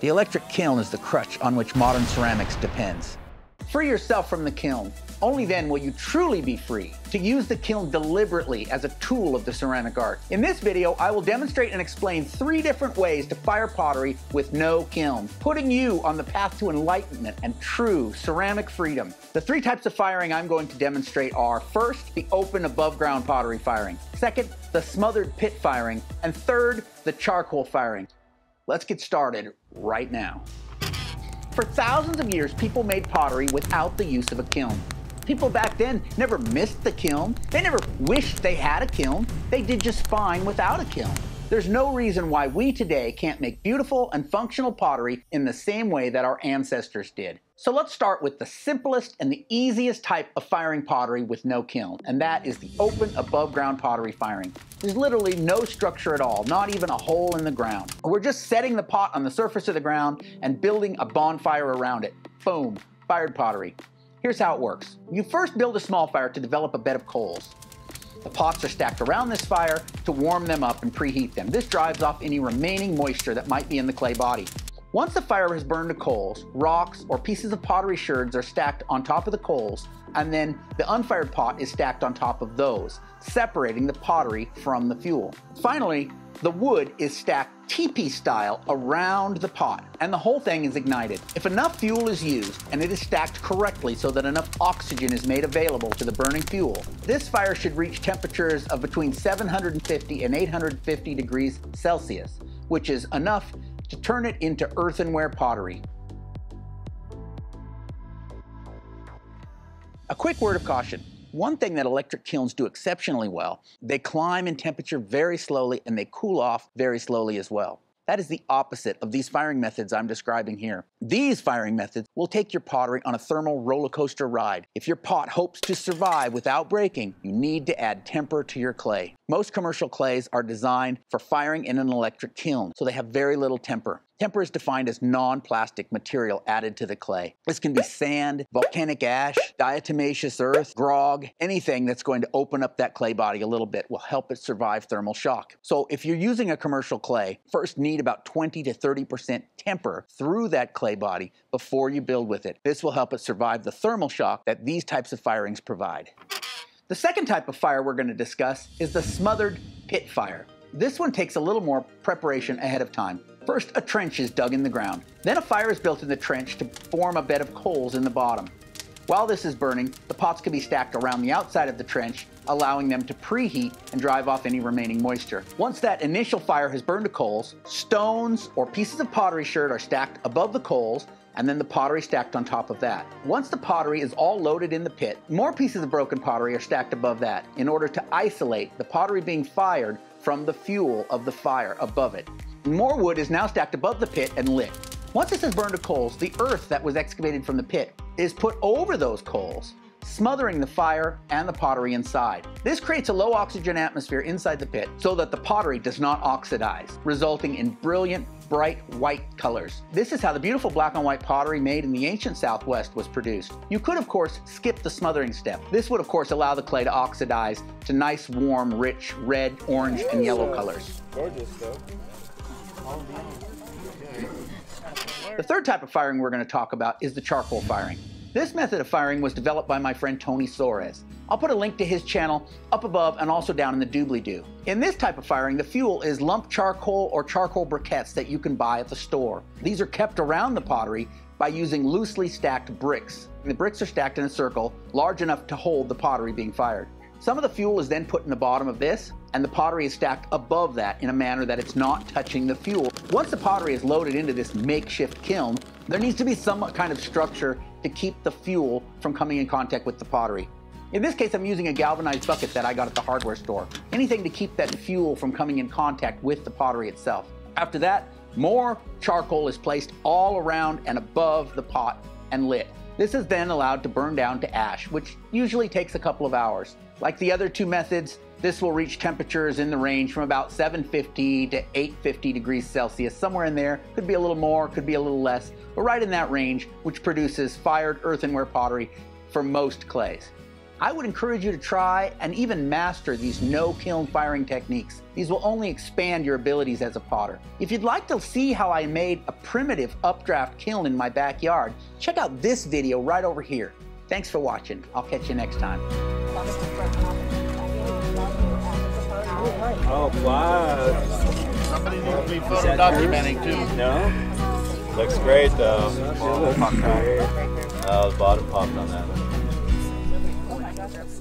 The electric kiln is the crutch on which modern ceramics depends. Free yourself from the kiln. Only then will you truly be free to use the kiln deliberately as a tool of the ceramic art. In this video, I will demonstrate and explain 3 different ways to fire pottery with no kiln, putting you on the path to enlightenment and true ceramic freedom. The 3 types of firing I'm going to demonstrate are: first, the open above ground pottery firing; second, the smothered pit firing; and third, the charcoal firing. Let's get started right now. For thousands of years, people made pottery without the use of a kiln. People back then never missed the kiln. They never wished they had a kiln. They did just fine without a kiln. There's no reason why we today can't make beautiful and functional pottery in the same way that our ancestors did. So let's start with the simplest and the easiest type of firing pottery with no kiln, and that is the open above ground pottery firing. There's literally no structure at all, not even a hole in the ground. We're just setting the pot on the surface of the ground and building a bonfire around it. Boom, fired pottery. Here's how it works. You first build a small fire to develop a bed of coals. The pots are stacked around this fire to warm them up and preheat them. This drives off any remaining moisture that might be in the clay body. Once the fire has burned to coals, rocks or pieces of pottery sherds are stacked on top of the coals, and then the unfired pot is stacked on top of those, separating the pottery from the fuel. Finally, the wood is stacked teepee style around the pot, and the whole thing is ignited. If enough fuel is used and it is stacked correctly so that enough oxygen is made available to the burning fuel, this fire should reach temperatures of between 750 and 850 degrees Celsius, which is enough to turn it into earthenware pottery. A quick word of caution. One thing that electric kilns do exceptionally well, they climb in temperature very slowly and they cool off very slowly as well. That is the opposite of these firing methods I'm describing here. These firing methods will take your pottery on a thermal roller coaster ride. If your pot hopes to survive without breaking, you need to add temper to your clay. Most commercial clays are designed for firing in an electric kiln, so they have very little temper. Temper is defined as non-plastic material added to the clay. This can be sand, volcanic ash, diatomaceous earth, grog, anything that's going to open up that clay body a little bit will help it survive thermal shock. So if you're using a commercial clay, first need about 20 to 30% temper through that clay body before you build with it. This will help it survive the thermal shock that these types of firings provide. The second type of fire we're going to discuss is the smothered pit fire. This one takes a little more preparation ahead of time. First, a trench is dug in the ground. Then a fire is built in the trench to form a bed of coals in the bottom. While this is burning, the pots can be stacked around the outside of the trench, allowing them to preheat and drive off any remaining moisture. Once that initial fire has burned to coals, stones or pieces of pottery sherd are stacked above the coals, and then the pottery stacked on top of that. Once the pottery is all loaded in the pit, more pieces of broken pottery are stacked above that in order to isolate the pottery being fired from the fuel of the fire above it. More wood is now stacked above the pit and lit. Once this is burned to coals, the earth that was excavated from the pit is put over those coals, smothering the fire and the pottery inside. This creates a low oxygen atmosphere inside the pit so that the pottery does not oxidize, resulting in brilliant, bright white colors. This is how the beautiful black and white pottery made in the ancient Southwest was produced. You could, of course, skip the smothering step. This would, of course, allow the clay to oxidize to nice, warm, rich red, orange, and yellow colors. Gorgeous though. The third type of firing we're going to talk about is the charcoal firing. This method of firing was developed by my friend Tony Soares. I'll put a link to his channel up above and also down in the doobly-doo. In this type of firing, the fuel is lump charcoal or charcoal briquettes that you can buy at the store. These are kept around the pottery by using loosely stacked bricks. The bricks are stacked in a circle large enough to hold the pottery being fired. Some of the fuel is then put in the bottom of this, and the pottery is stacked above that in a manner that it's not touching the fuel. Once the pottery is loaded into this makeshift kiln, there needs to be some kind of structure to keep the fuel from coming in contact with the pottery. In this case, I'm using a galvanized bucket that I got at the hardware store. Anything to keep that fuel from coming in contact with the pottery itself. After that, more charcoal is placed all around and above the pot and lit. This is then allowed to burn down to ash, which usually takes a couple of hours. Like the other 2 methods, this will reach temperatures in the range from about 750 to 850 degrees Celsius, somewhere in there. Could be a little more, could be a little less, but right in that range, which produces fired earthenware pottery for most clays. I would encourage you to try and even master these no kiln firing techniques. These will only expand your abilities as a potter. If you'd like to see how I made a primitive updraft kiln in my backyard, check out this video right over here. Thanks for watching. I'll catch you next time. Oh, wow. Somebody needs to be photo documenting too. No? Looks great though. The bottom popped on that. Oh my gosh, that's